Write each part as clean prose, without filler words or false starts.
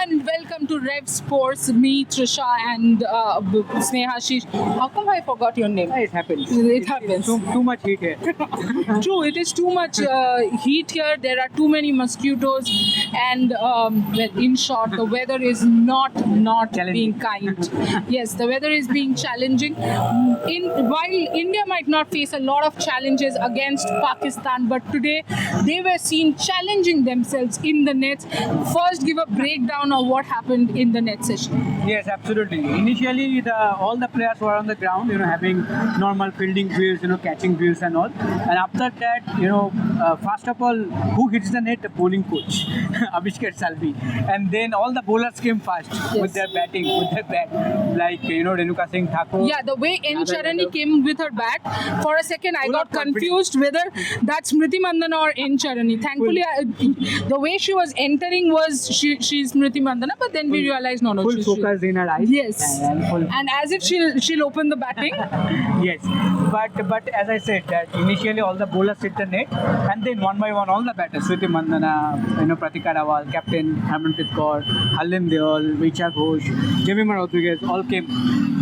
and welcome to Rev Sports. Me, Trisha, and Sneha Sheesh. How come I forgot your name? It happens. It happens. Too much heat here. True, it is too much heat here. There are too many mosquitoes, and well, in short, the weather is not being kind. Yes, the weather is being challenging. While India might not face a lot of challenges against Pakistan, but today they were seen challenging themselves in the nets. First, give a breakdown of what happened in the net session. Yes, absolutely. Initially, all the players were on the ground, having normal fielding drills, catching drills and all. And after that, first of all, who hits the net? The bowling coach, Avishkar Salvi. And then all the bowlers came fast with their batting, with their bat, like Renuka Singh Thakur. Yeah, the way N. Charani came with her bat, for a second I got confused whether that's Smriti Mandhana or N. Charani. Thankfully, the way she was entering was she's Smriti Mandhana, but then we realized no, full she's focus in her eyes. Yes, and as if she'll open the batting. Yes, but as I said, that initially all the bowlers hit the net, and then one by one all the batters, Smriti Mandhana, Pratika Rawal, Captain Harmanpreet Kaur, Harleen Deol, Richa Ghosh, Jemimah Rodriguez, all came.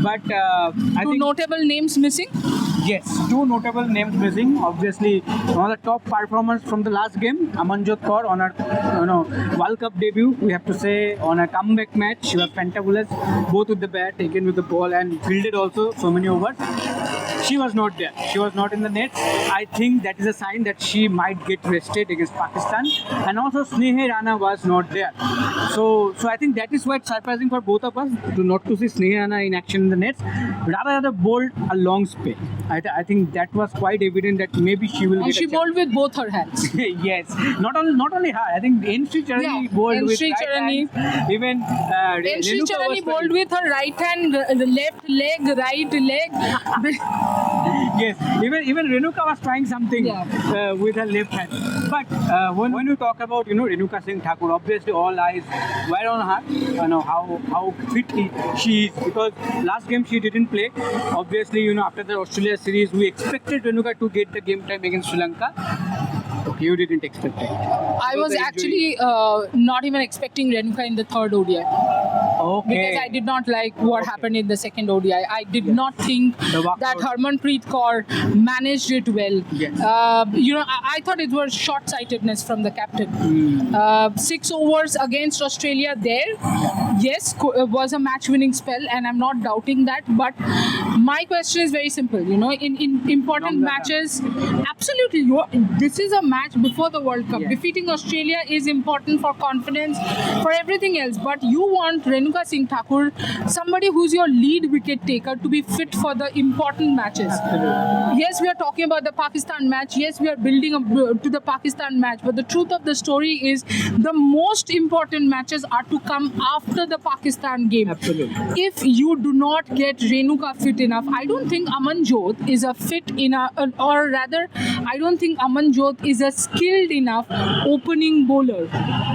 But I think Notable names missing. yes, two notable names missing. Obviously, one of the top performers from the last game, Amanjot Kaur, on her World Cup debut. We have to say, on a comeback match, she was fantabulous, both with the bat, taken with the ball, and fielded also so many overs. She was not there. She was not in the net. I think that is a sign that she might get rested against Pakistan. And also Sneha Rana was not there. So I think that is quite surprising for both of us not to see Sneha Rana in action in the nets. Rather bowled a long spell. I think that was quite evident that maybe she will. And she bowled with both her hands. Yes, not only her. I think N. Sri Charani bowled with Sri right Charani. hand. Even N. Sri Renuka Charani was bowled with her right hand, the left leg, right leg. Yes, even Renuka was trying something with her left hand. But when you talk about Renuka Singh Thakur, obviously all eyes were on her. How fit she is, because last game she didn't play. Obviously, after the Australia series, we expected Renuka to get the game time against Sri Lanka. Okay, you didn't expect it. I was actually not even expecting Renuka in the third ODI. Okay. Because I did not like what happened in the second ODI. I did not think that Harmanpreet Kaur managed it well. Yes. I thought it was short-sightedness from the captain. 6 overs against Australia there. Yes, was a match-winning spell, and I'm not doubting that. But my question is very simple. In important matches, absolutely, this is a match before the World Cup. Yes. Defeating Australia is important for confidence, for everything else. But you want Renuka Singh Thakur, somebody who's your lead wicket taker, to be fit for the important matches. Absolutely. Yes, we are talking about the Pakistan match. Yes, we are building up to the Pakistan match. But the truth of the story is the most important matches are to come after the Pakistan game. Absolutely. If you do not get Renuka fit enough, I don't think Amanjot is a fit enough, or rather, I don't think Amanjot is a skilled enough opening bowler.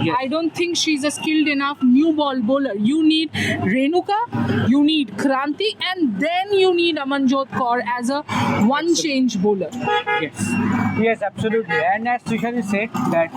Yes. I don't think she's a skilled enough new ball bowler. You need Renuka, you need Kranti, and then you need Amanjot Kaur as a one-change bowler. Yes, absolutely. And as Trishani said, that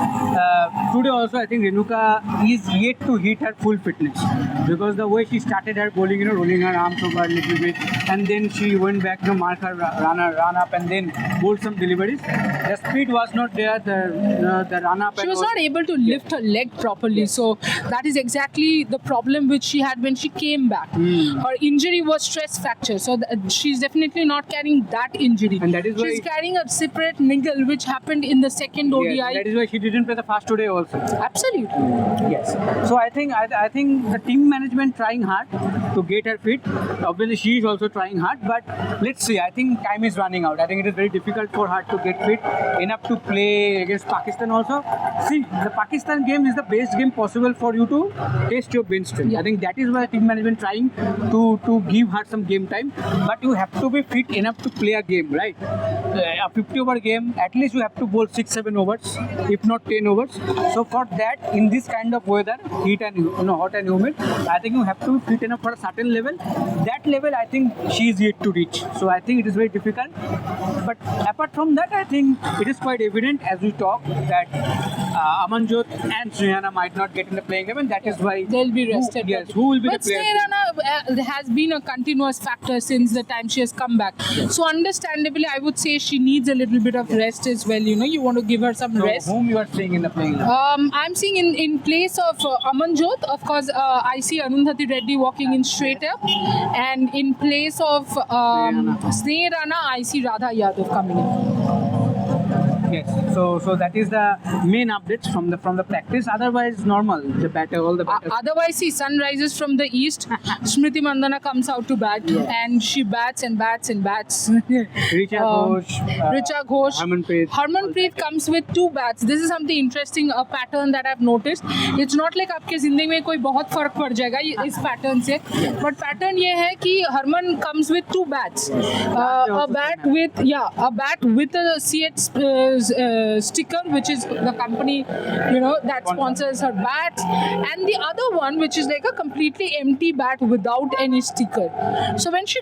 today also I think Renuka is yet to hit her full fitness, because the way she started her bowling, rolling her arms over a little bit, and then she went back to mark her run up, and then bowled some deliveries. The speed was not there. The run up. She was not able to lift her leg properly. So that is exactly the problem which she had when she came back. Her injury was stress fracture. So she's definitely not carrying that injury. And that is why she's carrying a separate niggle which happened in the second ODI. Yes, that is why she didn't play the first today also. Absolutely. Yes. So I think the team management trying hard to get her fit. Obviously, she is also trying hard. But let's see. I think time is running out. I think it is very difficult for her to get fit enough to play against Pakistan also. See, the Pakistan game is the best game possible for you to test your bench strength. I think that is why team management trying to give her some game time. But you have to be fit enough to play a game, right? A 50-over game, at least you have to bowl 6-7 overs, if not 10 overs. So for that, in this kind of weather, heat and hot and humid, I think you have to be fit enough for a certain level. That level, I think she is yet to reach. So I think it is very difficult. But apart from that, I think it is quite evident as we talk that Amanjot and Sneha might not get in the playing 11. That is why They'll be rested. who will be but the player? Sneha has been a continuous factor since the time she has come back. So understandably, I would say she needs a little bit of rest as well. You want to give her some So rest. whom you are seeing in the playing 11? I'm seeing in place of Amanjot, of course, I see Arundhati Reddy walking in straight up, and in place of Sneh Rana, I see Radha Yadav coming in. Yes. So that is the main updates from the practice. Otherwise, normal. The batter, all the batters. Otherwise, see, sun rises from the east. Smriti Mandhana comes out to bat, and she bats and bats and bats. Richa Ghosh. Richa Ghosh. Harmanpreet comes with 2 bats. This is something interesting, a pattern that I've noticed. It's not like आपके जिंदगी में कोई बहुत फर्क पड़ जाएगा इस pattern से, but pattern ये है कि Harman comes with 2 bats. A bat with a C8 sticker, which is the company that sponsors her bats, and the other one which is like a completely empty bat without any sticker. So when she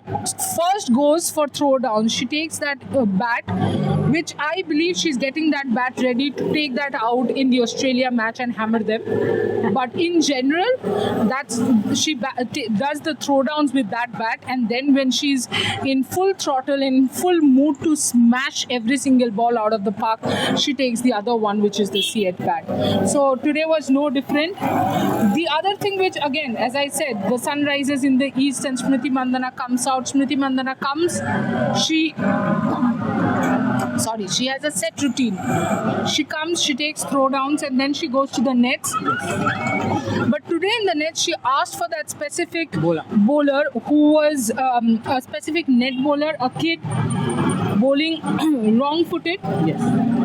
first goes for throwdown, she takes that bat, which I believe she's getting that bat ready to take that out in the Australia match and hammer them. But in general, she does the throwdowns with that bat, and then when she's in full throttle, in full mood to smash every single ball out of the park, she takes the other one, which is the C8 bat. So today was no different. The other thing, which again, as I said, the sun rises in the east and Smriti Mandhana comes out. Smriti Mandhana comes, she has a set routine. She comes, she takes throwdowns, and then she goes to the nets. But today in the nets, she asked for that specific bowler who was a specific net bowler, a kid bowling wrong-footed. Yes.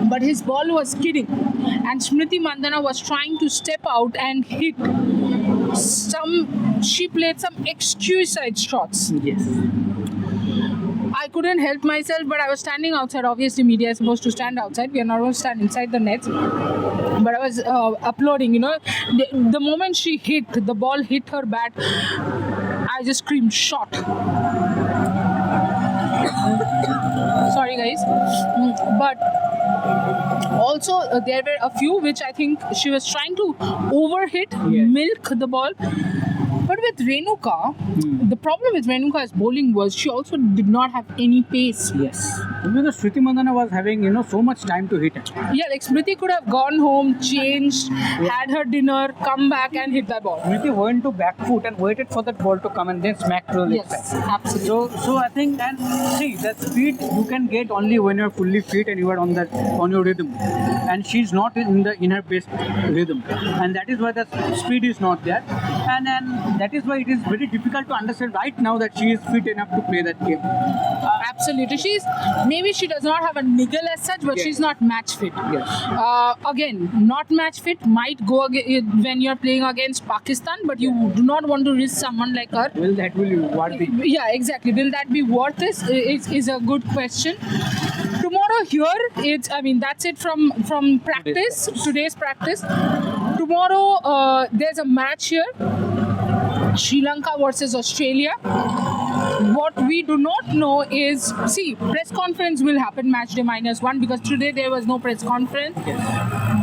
But his ball was skidding, and Smriti Mandhana was trying to step out and hit she played some exquisite shots. Yes. I couldn't help myself, but I was standing outside. Obviously, media is supposed to stand outside. We are not going to stand inside the nets. But I was uploading, the moment she hit, the ball hit her bat, I just screamed, shot. Sorry, guys. But also, there were a few which I think she was trying to overhit, milk the ball. But with Renuka, the problem with Renuka's bowling was she also did not have any pace. Yes. Because Smriti Mandhana was having, so much time to hit it. Yeah, like Smriti could have gone home, changed, had her dinner, come back and hit that ball. Smriti went to back foot and waited for that ball to come and then smack to the leg Yes, side. absolutely. So I think, and see, the speed you can get only when you're fully fit and you are on your rhythm. And she's not in her best rhythm. And that is why the speed is not there. And that is why it is very difficult to understand right now that she is fit enough to play that game. Absolutely. Maybe she does not have a niggle as such, but she's not match fit. Yes. Again, not match fit might go when you're playing against Pakistan, but you do not want to risk someone like her. Will that be worthy? Yeah, exactly. Will that be worth it? Is a good question. Tomorrow here, that's it from practice, today's practice. Tomorrow, there's a match here. Sri Lanka versus Australia. What we do not know is, press conference will happen match day -1 because today there was no press conference.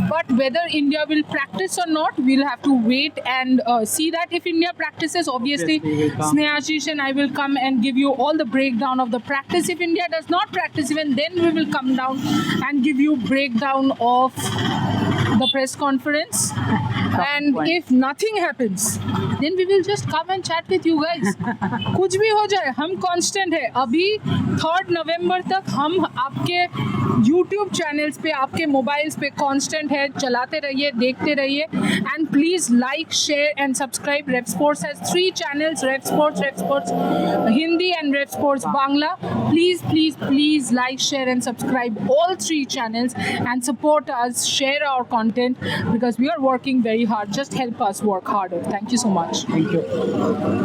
But whether India will practice or not, we'll have to wait and see that. If India practices, obviously, Sneha Ashish and I will come and give you all the breakdown of the practice. If India does not practice, even then we will come down and give you breakdown of the press conference. And if nothing happens, then we will just come and chat with you guys. कुछ भी हो जाए, हम constant है. अभी 3rd November तक हम आपके YouTube channels पे, आपके mobiles पे constant है. चलाते रहिए, देखते रहिए. And please like, share and subscribe. Rev Sports has 3 channels: Rev Sports Hindi and Rev Sports Bangla. Please like, share and subscribe all 3 channels and support us, share our content because we are working very hard. Just help us work harder. Thank you so much. Thank you.